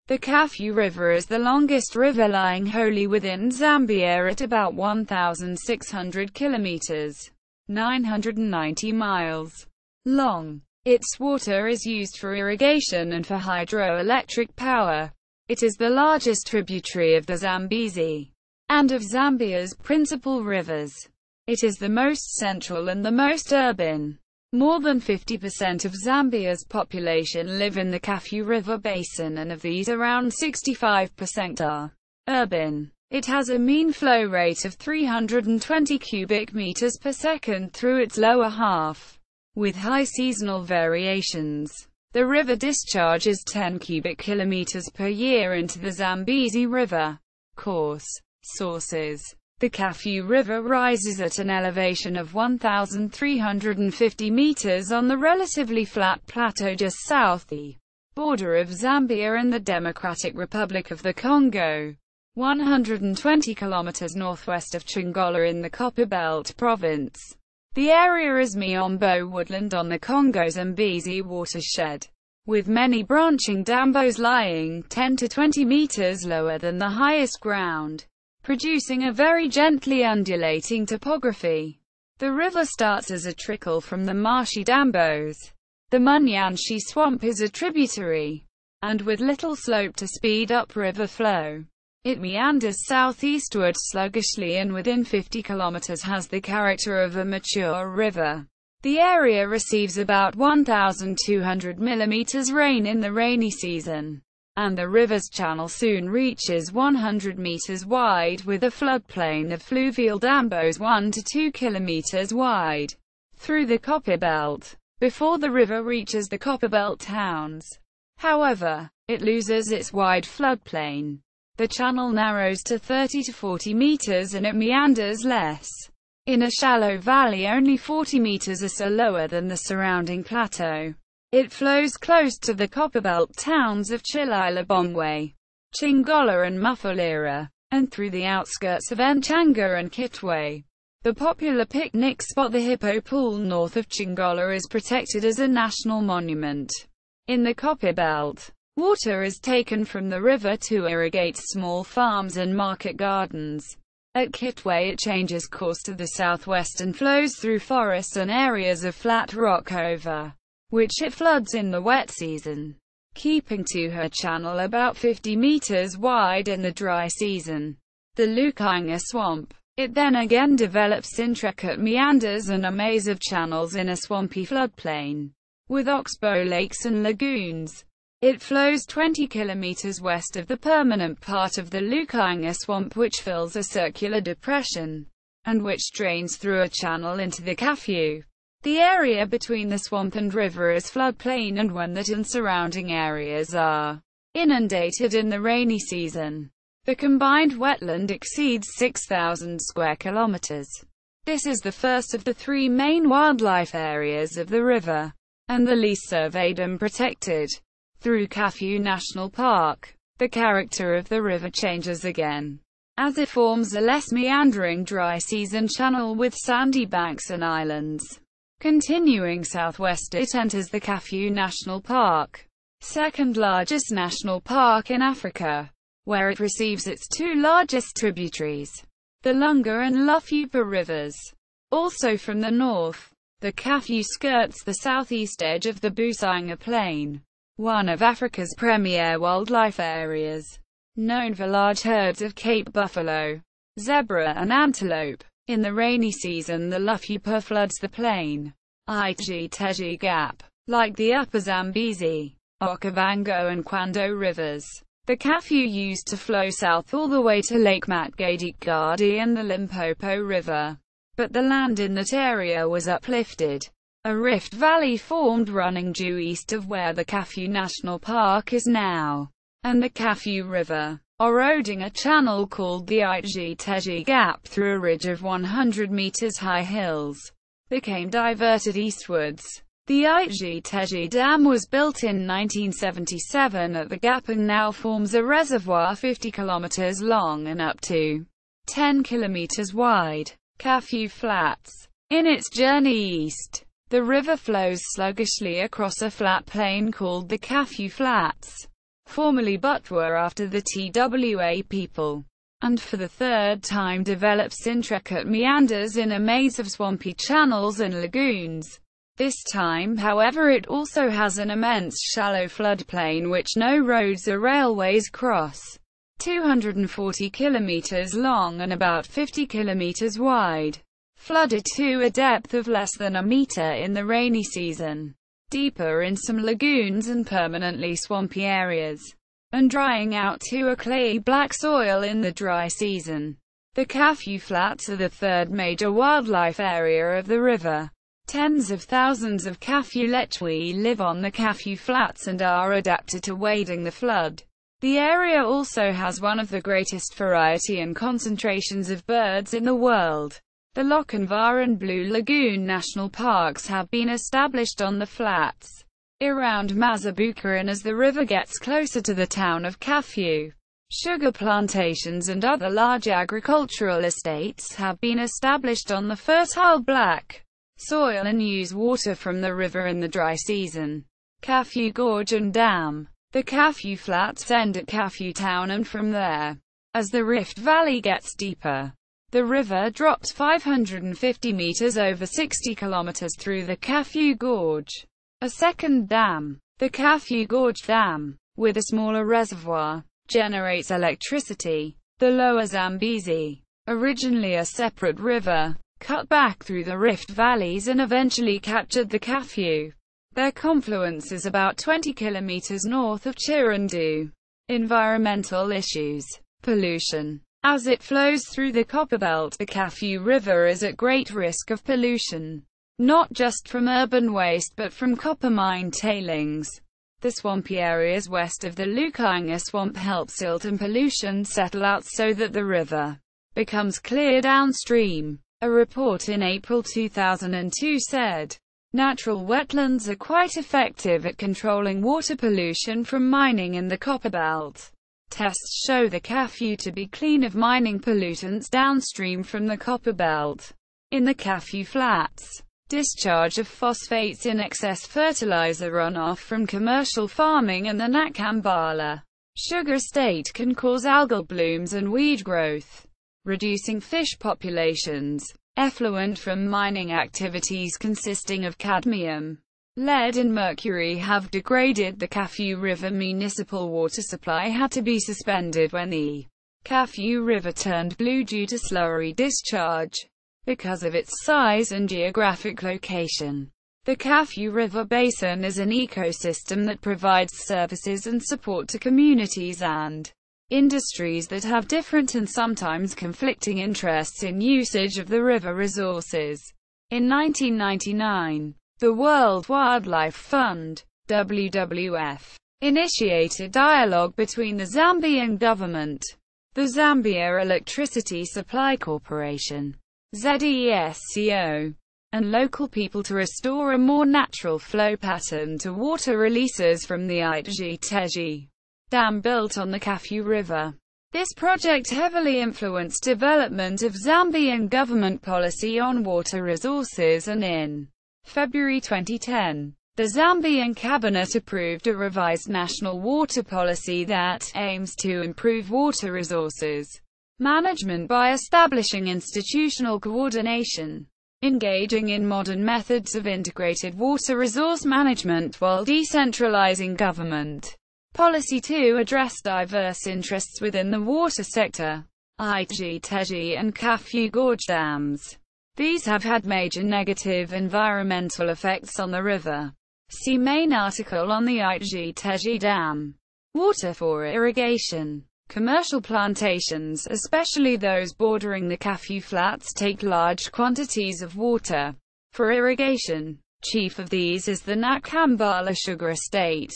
The Kafue River is the longest river lying wholly within Zambia at about 1,600 kilometers, 990 miles long. Its water is used for irrigation and for hydroelectric power. It is the largest tributary of the Zambezi and of Zambia's principal rivers. It is the most central and the most urban. More than 50% of Zambia's population live in the Kafue River Basin, and of these around 65% are urban. It has a mean flow rate of 320 cubic meters per second through its lower half, with high seasonal variations. The river discharges 10 cubic kilometers per year into the Zambezi River. Sources. The Kafue River rises at an elevation of 1,350 meters on the relatively flat plateau just south the border of Zambia and the Democratic Republic of the Congo, 120 kilometers northwest of Chingola in the Copperbelt province. The area is miombo woodland on the Congo-Zambezi watershed, with many branching dambos lying 10 to 20 meters lower than the highest ground, producing a very gently undulating topography. The river starts as a trickle from the marshy dambos. The Munyanshi swamp is a tributary, and with little slope to speed up river flow. It meanders southeastward sluggishly and within 50 kilometers has the character of a mature river. The area receives about 1,200 millimeters rain in the rainy season, and the river's channel soon reaches 100 meters wide with a floodplain of fluvial dambos 1 to 2 kilometers wide through the Copperbelt, before the river reaches the Copperbelt towns. However, it loses its wide floodplain. The channel narrows to 30 to 40 meters and it meanders less. In a shallow valley only 40 meters or so lower than the surrounding plateau. It flows close to the Copperbelt towns of Chililabongwe, Chingola and Mufulira, and through the outskirts of Nchanga and Kitwe. The popular picnic spot the Hippo Pool north of Chingola is protected as a national monument. In the Copperbelt, water is taken from the river to irrigate small farms and market gardens. At Kitwe it changes course to the southwest and flows through forests and areas of flat rock over which it floods in the wet season, keeping to her channel about 50 meters wide in the dry season. The Lukanga swamp. It then again develops intricate meanders and a maze of channels in a swampy floodplain, with oxbow lakes and lagoons. It flows 20 kilometers west of the permanent part of the Lukanga swamp, which fills a circular depression, and which drains through a channel into the Kafue. The area between the swamp and river is floodplain, and when that and surrounding areas are inundated in the rainy season, the combined wetland exceeds 6,000 square kilometers. This is the first of the three main wildlife areas of the river, and the least surveyed and protected. Through Kafue National Park, the character of the river changes again, as it forms a less meandering dry season channel with sandy banks and islands. Continuing southwest it enters the Kafue National Park, second largest national park in Africa, where it receives its two largest tributaries, the Lunga and Lufupa rivers. Also from the north, the Kafue skirts the southeast edge of the Busanga Plain, one of Africa's premier wildlife areas, known for large herds of Cape buffalo, zebra and antelope. In the rainy season the Lufupa floods the plain. Iteji Gap. Like the upper Zambezi, Okavango and Kwando rivers, the Kafue used to flow south all the way to Lake Matgadikgadi and the Limpopo River. But the land in that area was uplifted. A rift valley formed running due east of where the Kafue National Park is now, and the Kafue River, eroding a channel called the Iteji Gap through a ridge of 100 meters high hills, became diverted eastwards. The Iteji Dam was built in 1977 at the gap and now forms a reservoir 50 kilometers long and up to 10 kilometers wide. Kafue Flats. In its journey east, the river flows sluggishly across a flat plain called the Kafue Flats. formerly Butwa after the TWA people, and for the third time develops intricate meanders in a maze of swampy channels and lagoons. This time, however, it also has an immense shallow floodplain which no roads or railways cross. 240 kilometers long and about 50 kilometers wide. Flooded to a depth of less than a meter in the rainy season. Deeper in some lagoons and permanently swampy areas, and drying out to a clayey black soil in the dry season. The Kafue Flats are the third major wildlife area of the river. Tens of thousands of Kafue lechwe live on the Kafue Flats and are adapted to wading the flood. The area also has one of the greatest variety and concentrations of birds in the world. The Lochinvar and Blue Lagoon National Parks have been established on the flats around Mazabuka, and as the river gets closer to the town of Kafue, sugar plantations and other large agricultural estates have been established on the fertile black soil and use water from the river in the dry season. Kafue Gorge and Dam. The Kafue Flats end at Kafue Town, and from there, as the Rift Valley gets deeper, the river drops 550 meters over 60 kilometers through the Kafue Gorge. A second dam, the Kafue Gorge Dam, with a smaller reservoir, generates electricity. The lower Zambezi, originally a separate river, cut back through the rift valleys and eventually captured the Kafue. Their confluence is about 20 kilometers north of Chirandu. Environmental issues. Pollution. As it flows through the Copperbelt, the Kafue River is at great risk of pollution, not just from urban waste but from copper mine tailings. The swampy areas west of the Lukainga swamp help silt and pollution settle out so that the river becomes clear downstream. A report in April 2002 said, natural wetlands are quite effective at controlling water pollution from mining in the Copperbelt. Tests show the Kafue to be clean of mining pollutants downstream from the Copperbelt. In the Kafue Flats, discharge of phosphates in excess fertilizer runoff from commercial farming and the Nakambala sugar estate can cause algal blooms and weed growth, reducing fish populations. Effluent from mining activities consisting of cadmium, lead and mercury have degraded the Kafue River. Municipal water supply had to be suspended when the Kafue River turned blue due to slurry discharge. Because of its size and geographic location, the Kafue River Basin is an ecosystem that provides services and support to communities and industries that have different and sometimes conflicting interests in usage of the river resources. In 1999, the World Wildlife Fund, WWF, initiated dialogue between the Zambian government, the Zambia Electricity Supply Corporation, ZESCO, and local people to restore a more natural flow pattern to water releases from the irrigation dam built on the Kafue River. This project heavily influenced development of Zambian government policy on water resources, and in February 2010, the Zambian cabinet approved a revised national water policy that aims to improve water resources management by establishing institutional coordination, engaging in modern methods of integrated water resource management while decentralizing government policy to address diverse interests within the water sector. Iteji and Kafue Gorge dams. These have had major negative environmental effects on the river. See main article on the Iteji Dam. Water for irrigation. Commercial plantations, especially those bordering the Kafue Flats, take large quantities of water for irrigation. Chief of these is the Nakambala Sugar Estate,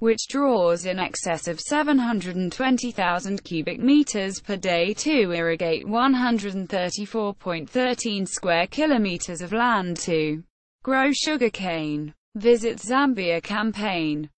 which draws in excess of 720,000 cubic meters per day to irrigate 134.13 square kilometers of land to grow sugarcane. Visit Zambia campaign.